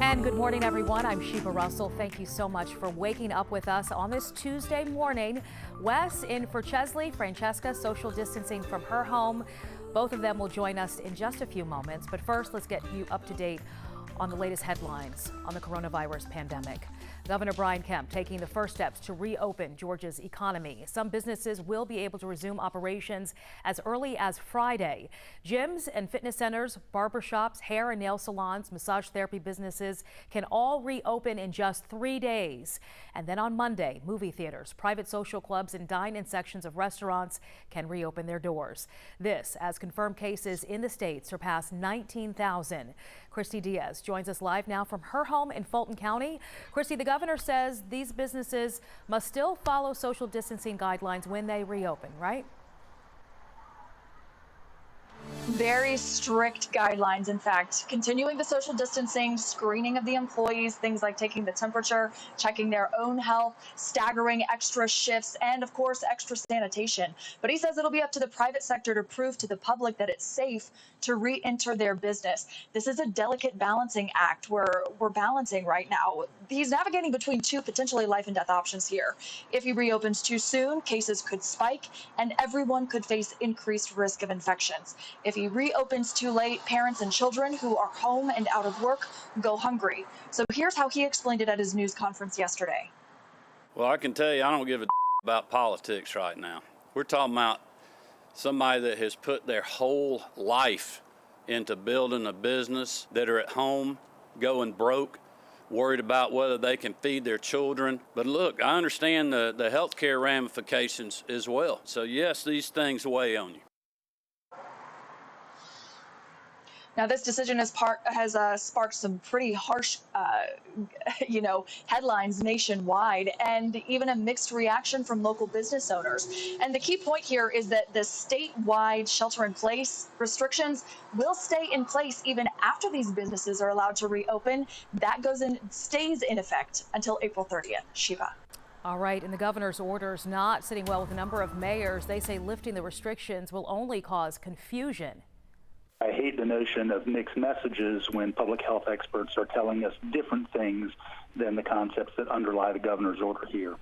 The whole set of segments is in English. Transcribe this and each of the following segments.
And good morning, everyone. I'm Sheba Russell. Thank you so much for waking up with us on this Tuesday morning. Wes in for Chesley, Francesca social distancing from her home. Both of them will join us in just a few moments. But first, let's get you up to date on the latest headlines on the coronavirus pandemic. Governor Kemp taking the first steps to reopen Georgia's economy. Some businesses will be able to resume operations as early as Friday. Gyms and fitness centers, barbershops, hair and nail salons, massage therapy businesses can all reopen in just 3 days. And then on Monday, movie theaters, private social clubs, and dine-in sections of restaurants can reopen their doors. This as confirmed cases in the state surpass 19,000. Christy Diaz joins us live now from her home in Fulton County. Christy, the governor says these businesses must still follow social distancing guidelines when they reopen, right? Very strict guidelines, in fact, continuing the social distancing, screening of the employees, things like taking the temperature, checking their own health, staggering extra shifts, and of course, extra sanitation. But he says it'll be up to the private sector to prove to the public that it's safe to re-enter their business. This is a delicate balancing act we're balancing right now. He's navigating between two potentially life and death options here. If he reopens too soon, cases could spike and everyone could face increased risk of infections. If he reopens too late, parents and children who are home and out of work go hungry. So here's how he explained it at his news conference yesterday. Well, I can tell you I don't give a about politics right now. We're talking about somebody that has put their whole life into building a business, that are at home going broke, worried about whether they can feed their children. But look, I understand the healthcare ramifications as well. So yes, these things weigh on you. Now, this decision has sparked some pretty harsh, headlines nationwide, and even a mixed reaction from local business owners. And the key point here is that the statewide shelter-in-place restrictions will stay in place even after these businesses are allowed to reopen. That stays in effect until April 30th. Shiva. All right, and the governor's orders not sitting well with a number of mayors. They say lifting the restrictions will only cause confusion. I hate the notion of mixed messages when public health experts are telling us different things than the concepts that underlie the governor's order here.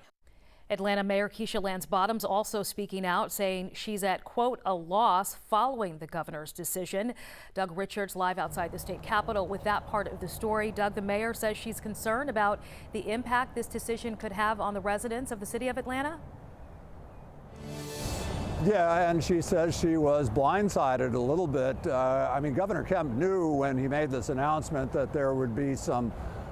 Atlanta Mayor Keisha Lance Bottoms also speaking out, saying she's at, quote, a loss following the governor's decision. Doug Richards live outside the state capitol with that part of the story. Doug, the mayor says she's concerned about the impact this decision could have on the residents of the city of Atlanta. Yeah, and she says she was blindsided a little bit. Governor Kemp knew when he made this announcement that there would be some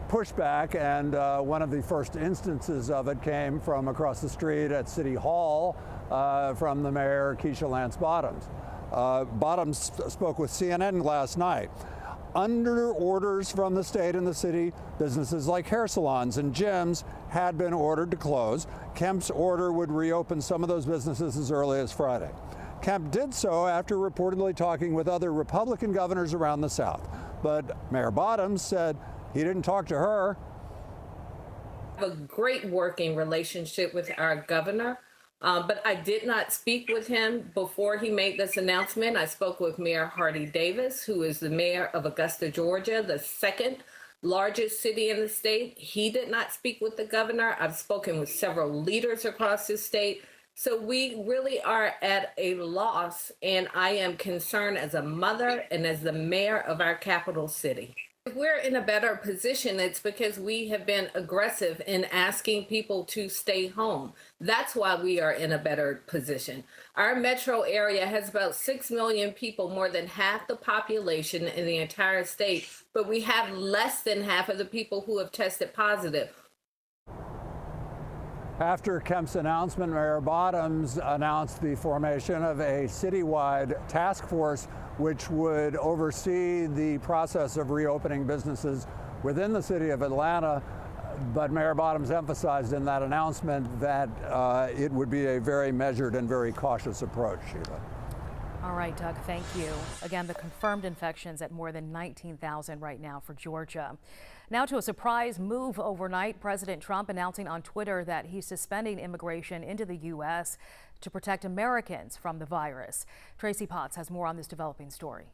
pushback, and one of the first instances of it came from across the street at City Hall from the mayor, Keisha Lance Bottoms. Bottoms spoke with CNN last night. Under orders from the state and the city, businesses like hair salons and gyms had been ordered to close. Kemp's order would reopen some of those businesses as early as Friday. Kemp did so after reportedly talking with other Republican governors around the South. But Mayor Bottoms said he didn't talk to her. I have a great working relationship with our governor. But I did not speak with him before he made this announcement. I spoke with Mayor Hardy Davis, who is the mayor of Augusta, Georgia, the second largest city in the state. He did not speak with the governor. I've spoken with several leaders across the state. So we really are at a loss, and I am concerned as a mother and as the mayor of our capital city. If we're in a better position, it's because we have been aggressive in asking people to stay home. That's why we are in a better position. Our metro area has about 6 million people, more than half the population in the entire state, but we have less than half of the people who have tested positive. After Kemp's announcement, Mayor Bottoms announced the formation of a citywide task force which would oversee the process of reopening businesses within the city of Atlanta. But Mayor Bottoms emphasized in that announcement that it would be a very measured and very cautious approach, Sheila. All right, Doug, thank you. Again, the confirmed infections at more than 19,000 right now for Georgia. Now to a surprise move overnight. President Trump announcing on Twitter that he's suspending immigration into the U.S. to protect Americans from the virus. Tracy Potts has more on this developing story.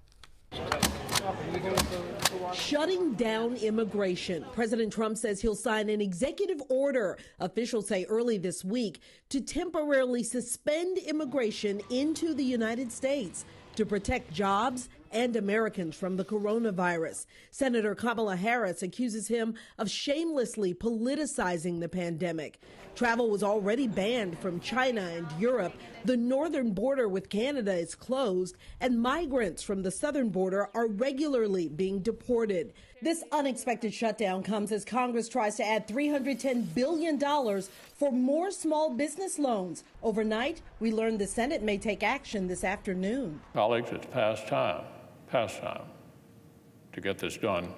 Shutting down immigration. President Trump says he'll sign an executive order, officials say early this week, to temporarily suspend immigration into the United States to protect jobs and Americans from the coronavirus. Senator Kamala Harris accuses him of shamelessly politicizing the pandemic. Travel was already banned from China and Europe. The northern border with Canada is closed, and migrants from the southern border are regularly being deported. This unexpected shutdown comes as Congress tries to add $310 billion for more small business loans. Overnight, we learned the Senate may take action this afternoon. Colleagues, it's past time to get this done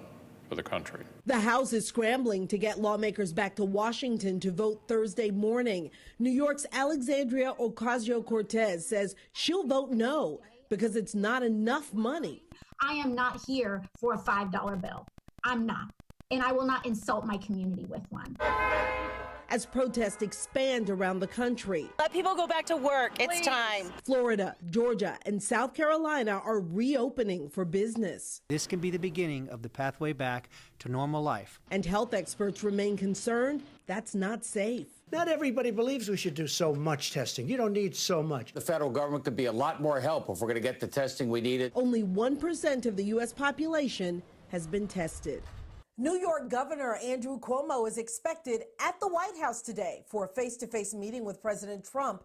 for the country. The House is scrambling to get lawmakers back to Washington to vote Thursday morning. New York's Alexandria Ocasio-Cortez says she'll vote no because it's not enough money. I am not here for a $5 bill. I'm not. And I will not insult my community with one. As protests expand around the country. Let people go back to work. It's time. Florida, Georgia, and South Carolina are reopening for business. This can be the beginning of the pathway back to normal life. And health experts remain concerned that's not safe. Not everybody believes we should do so much testing. You don't need so much. The federal government could be a lot more help if we're going to get the testing we needed. Only 1% of the U.S. population has been tested. New York Governor Andrew Cuomo is expected at the White House today for a face-to-face meeting with President Trump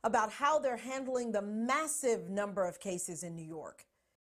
about how they're handling the massive number of cases in New York.